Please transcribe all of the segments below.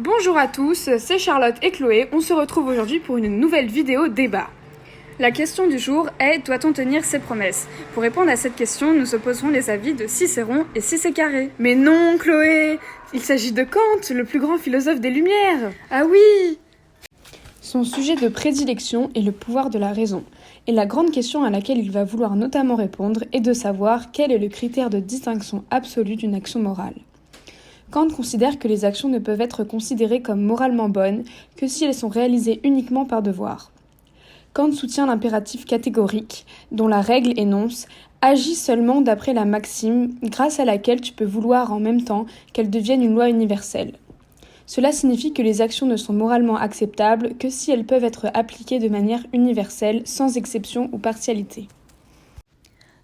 Bonjour à tous, c'est Charlotte et Chloé. On se retrouve aujourd'hui pour une nouvelle vidéo débat. La question du jour est: doit-on tenir ses promesses? Pour répondre à cette question, nous opposerons les avis de Cicéron et Cicé-Carré. Mais non, Chloé! Il s'agit de Kant, le plus grand philosophe des Lumières. Ah oui! Son sujet de prédilection est le pouvoir de la raison. Et la grande question à laquelle il va vouloir notamment répondre est de savoir quel est le critère de distinction absolue d'une action morale. Kant considère que les actions ne peuvent être considérées comme moralement bonnes que si elles sont réalisées uniquement par devoir. Kant soutient l'impératif catégorique, dont la règle énonce « agis seulement d'après la maxime grâce à laquelle tu peux vouloir en même temps qu'elle devienne une loi universelle ». Cela signifie que les actions ne sont moralement acceptables que si elles peuvent être appliquées de manière universelle, sans exception ou partialité.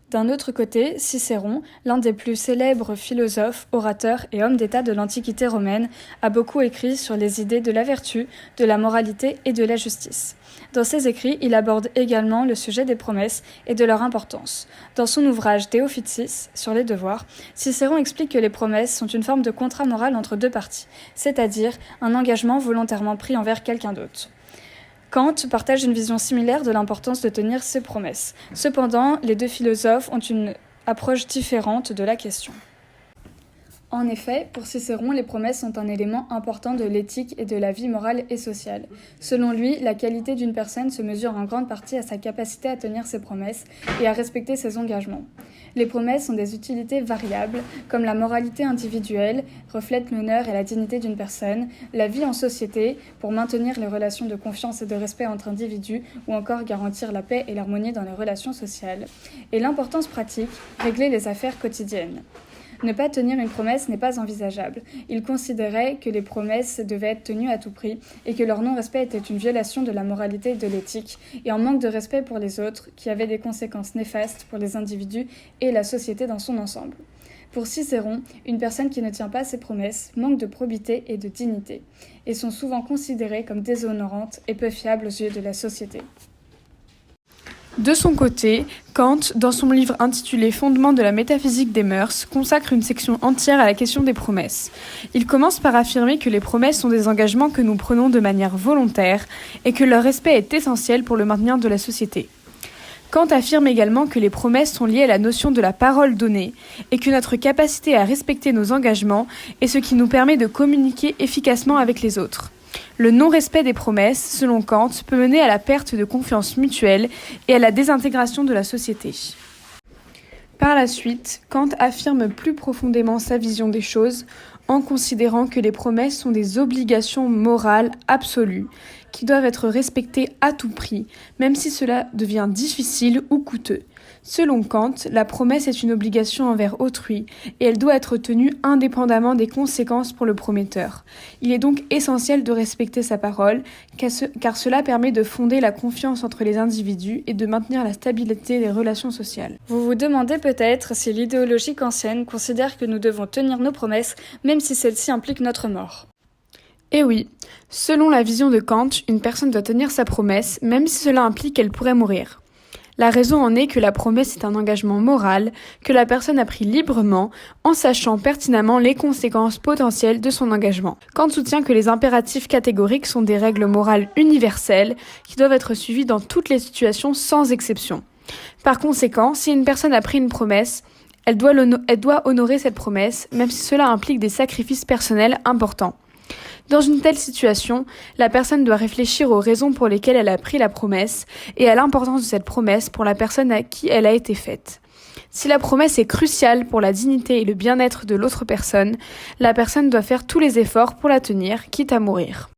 D'un autre côté, Cicéron, l'un des plus célèbres philosophes, orateurs et hommes d'État de l'Antiquité romaine, a beaucoup écrit sur les idées de la vertu, de la moralité et de la justice. Dans ses écrits, il aborde également le sujet des promesses et de leur importance. Dans son ouvrage De Officiis, sur les devoirs, Cicéron explique que les promesses sont une forme de contrat moral entre deux parties, c'est-à-dire un engagement volontairement pris envers quelqu'un d'autre. Kant partage une vision similaire de l'importance de tenir ses promesses. Cependant, les deux philosophes ont une approche différente de la question. En effet, pour Cicéron, les promesses sont un élément important de l'éthique et de la vie morale et sociale. Selon lui, la qualité d'une personne se mesure en grande partie à sa capacité à tenir ses promesses et à respecter ses engagements. Les promesses ont des utilités variables, comme la moralité individuelle, reflète l'honneur et la dignité d'une personne, la vie en société, pour maintenir les relations de confiance et de respect entre individus, ou encore garantir la paix et l'harmonie dans les relations sociales, et l'importance pratique, régler les affaires quotidiennes. Ne pas tenir une promesse n'est pas envisageable. Il considérait que les promesses devaient être tenues à tout prix et que leur non-respect était une violation de la moralité et de l'éthique et un manque de respect pour les autres qui avait des conséquences néfastes pour les individus et la société dans son ensemble. Pour Cicéron, une personne qui ne tient pas ses promesses manque de probité et de dignité et sont souvent considérées comme déshonorantes et peu fiables aux yeux de la société. De son côté, Kant, dans son livre intitulé Fondements de la métaphysique des mœurs, consacre une section entière à la question des promesses. Il commence par affirmer que les promesses sont des engagements que nous prenons de manière volontaire et que leur respect est essentiel pour le maintien de la société. Kant affirme également que les promesses sont liées à la notion de la parole donnée et que notre capacité à respecter nos engagements est ce qui nous permet de communiquer efficacement avec les autres. Le non-respect des promesses, selon Kant, peut mener à la perte de confiance mutuelle et à la désintégration de la société. Par la suite, Kant affirme plus profondément sa vision des choses en considérant que les promesses sont des obligations morales absolues qui doivent être respectées à tout prix, même si cela devient difficile ou coûteux. Selon Kant, la promesse est une obligation envers autrui et elle doit être tenue indépendamment des conséquences pour le prometteur. Il est donc essentiel de respecter sa parole, car cela permet de fonder la confiance entre les individus et de maintenir la stabilité des relations sociales. Vous vous demandez peut-être si l'idéologie kantienne considère que nous devons tenir nos promesses, même si celle-ci implique notre mort. Eh oui, selon la vision de Kant, une personne doit tenir sa promesse, même si cela implique qu'elle pourrait mourir. La raison en est que la promesse est un engagement moral que la personne a pris librement en sachant pertinemment les conséquences potentielles de son engagement. Kant soutient que les impératifs catégoriques sont des règles morales universelles qui doivent être suivies dans toutes les situations sans exception. Par conséquent, si une personne a pris une promesse, elle doit honorer cette promesse, même si cela implique des sacrifices personnels importants. Dans une telle situation, la personne doit réfléchir aux raisons pour lesquelles elle a pris la promesse et à l'importance de cette promesse pour la personne à qui elle a été faite. Si la promesse est cruciale pour la dignité et le bien-être de l'autre personne, la personne doit faire tous les efforts pour la tenir, quitte à mourir.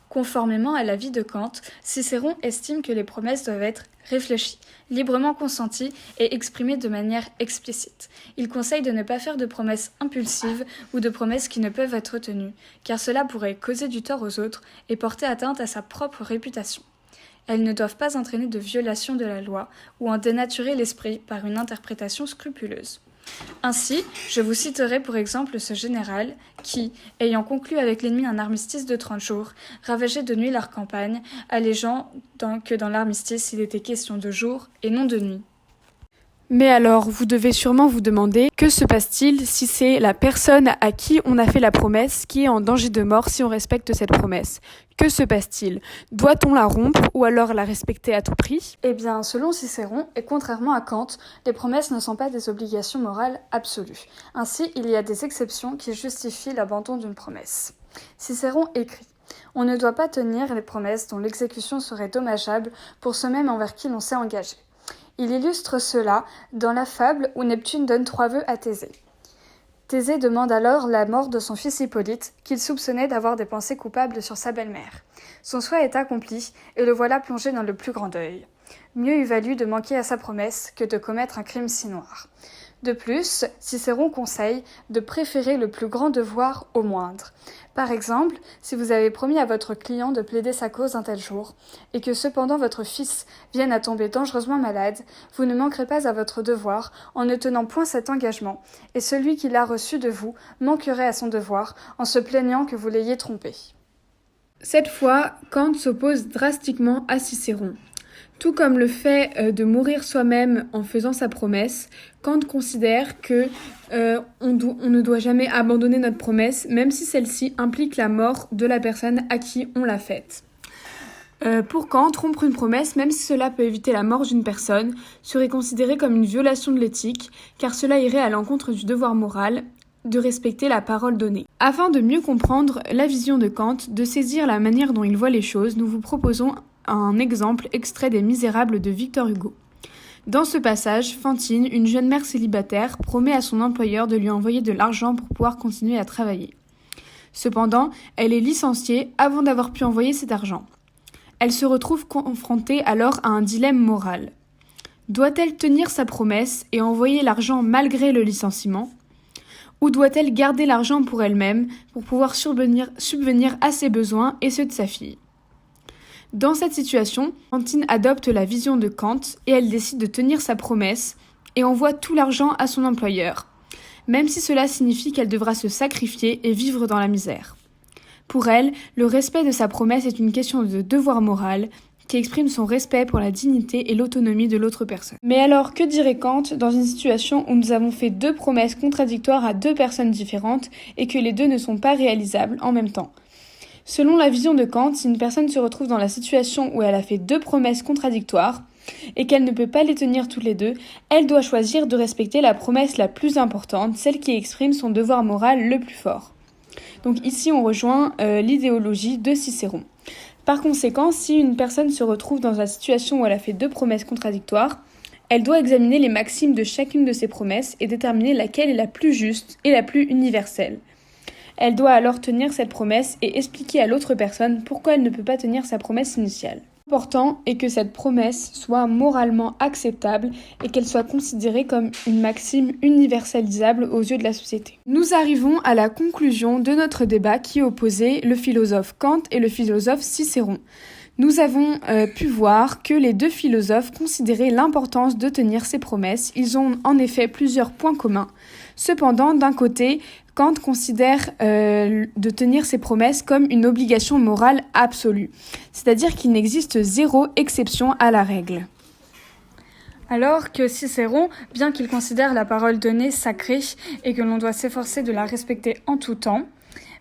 Conformément à l'avis de Kant, Cicéron estime que les promesses doivent être réfléchies, librement consenties et exprimées de manière explicite. Il conseille de ne pas faire de promesses impulsives ou de promesses qui ne peuvent être tenues, car cela pourrait causer du tort aux autres et porter atteinte à sa propre réputation. Elles ne doivent pas entraîner de violation de la loi ou en dénaturer l'esprit par une interprétation scrupuleuse. Ainsi, je vous citerai pour exemple ce général qui, ayant conclu avec l'ennemi un armistice de 30 jours, ravageait de nuit leur campagne, allégeant que dans l'armistice il était question de jour et non de nuit. Mais alors, vous devez sûrement vous demander, que se passe-t-il si c'est la personne à qui on a fait la promesse qui est en danger de mort si on respecte cette promesse? Que se passe-t-il? Doit-on la rompre ou alors la respecter à tout prix? Eh bien, selon Cicéron, et contrairement à Kant, les promesses ne sont pas des obligations morales absolues. Ainsi, il y a des exceptions qui justifient l'abandon d'une promesse. Cicéron écrit: on ne doit pas tenir les promesses dont l'exécution serait dommageable pour ceux même envers qui l'on s'est engagé. Il illustre cela dans la fable où Neptune donne 3 vœux à Thésée. Thésée demande alors la mort de son fils Hippolyte, qu'il soupçonnait d'avoir des pensées coupables sur sa belle-mère. Son souhait est accompli, et le voilà plongé dans le plus grand deuil. Mieux eût valu de manquer à sa promesse que de commettre un crime si noir. De plus, Cicéron conseille de préférer le plus grand devoir au moindre. Par exemple, si vous avez promis à votre client de plaider sa cause un tel jour, et que cependant votre fils vienne à tomber dangereusement malade, vous ne manquerez pas à votre devoir en ne tenant point cet engagement, et celui qui l'a reçu de vous manquerait à son devoir en se plaignant que vous l'ayez trompé. Cette fois, Kant s'oppose drastiquement à Cicéron. Tout comme le fait de mourir soi-même en faisant sa promesse, Kant considère que on ne doit jamais abandonner notre promesse, même si celle-ci implique la mort de la personne à qui on l'a faite. Pour Kant, rompre une promesse, même si cela peut éviter la mort d'une personne, serait considéré comme une violation de l'éthique, car cela irait à l'encontre du devoir moral de respecter la parole donnée. Afin de mieux comprendre la vision de Kant, de saisir la manière dont il voit les choses, nous vous proposons un exemple extrait des Misérables de Victor Hugo. Dans ce passage, Fantine, une jeune mère célibataire, promet à son employeur de lui envoyer de l'argent pour pouvoir continuer à travailler. Cependant, elle est licenciée avant d'avoir pu envoyer cet argent. Elle se retrouve confrontée alors à un dilemme moral. Doit-elle tenir sa promesse et envoyer l'argent malgré le licenciement ? Ou doit-elle garder l'argent pour elle-même pour pouvoir subvenir à ses besoins et ceux de sa fille ? Dans cette situation, Fantine adopte la vision de Kant et elle décide de tenir sa promesse et envoie tout l'argent à son employeur, même si cela signifie qu'elle devra se sacrifier et vivre dans la misère. Pour elle, le respect de sa promesse est une question de devoir moral qui exprime son respect pour la dignité et l'autonomie de l'autre personne. Mais alors, que dirait Kant dans une situation où nous avons fait 2 promesses contradictoires à 2 personnes différentes et que les 2 ne sont pas réalisables en même temps ? Selon la vision de Kant, si une personne se retrouve dans la situation où elle a fait 2 promesses contradictoires et qu'elle ne peut pas les tenir toutes les 2, elle doit choisir de respecter la promesse la plus importante, celle qui exprime son devoir moral le plus fort. Donc ici, on rejoint l'idéologie de Cicéron. Par conséquent, si une personne se retrouve dans la situation où elle a fait 2 promesses contradictoires, elle doit examiner les maximes de chacune de ces promesses et déterminer laquelle est la plus juste et la plus universelle. Elle doit alors tenir cette promesse et expliquer à l'autre personne pourquoi elle ne peut pas tenir sa promesse initiale. L'important est que cette promesse soit moralement acceptable et qu'elle soit considérée comme une maxime universalisable aux yeux de la société. Nous arrivons à la conclusion de notre débat qui opposait le philosophe Kant et le philosophe Cicéron. Nous avons pu voir que les 2 philosophes considéraient l'importance de tenir ses promesses. Ils ont en effet plusieurs points communs. Cependant, d'un côté, Kant considère de tenir ses promesses comme une obligation morale absolue, c'est-à-dire qu'il n'existe 0 exception à la règle. Alors que Cicéron, bien qu'il considère la parole donnée sacrée et que l'on doit s'efforcer de la respecter en tout temps,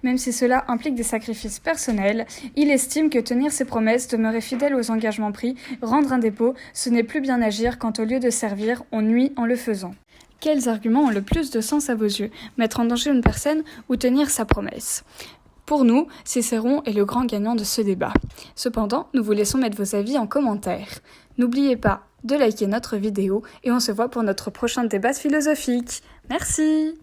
même si cela implique des sacrifices personnels, il estime que tenir ses promesses, demeurer fidèle aux engagements pris, rendre un dépôt, ce n'est plus bien agir quand au lieu de servir, on nuit en le faisant. Quels arguments ont le plus de sens à vos yeux ? Mettre en danger une personne ou tenir sa promesse ? Pour nous, Cicéron est le grand gagnant de ce débat. Cependant, nous vous laissons mettre vos avis en commentaire. N'oubliez pas de liker notre vidéo et on se voit pour notre prochain débat philosophique. Merci!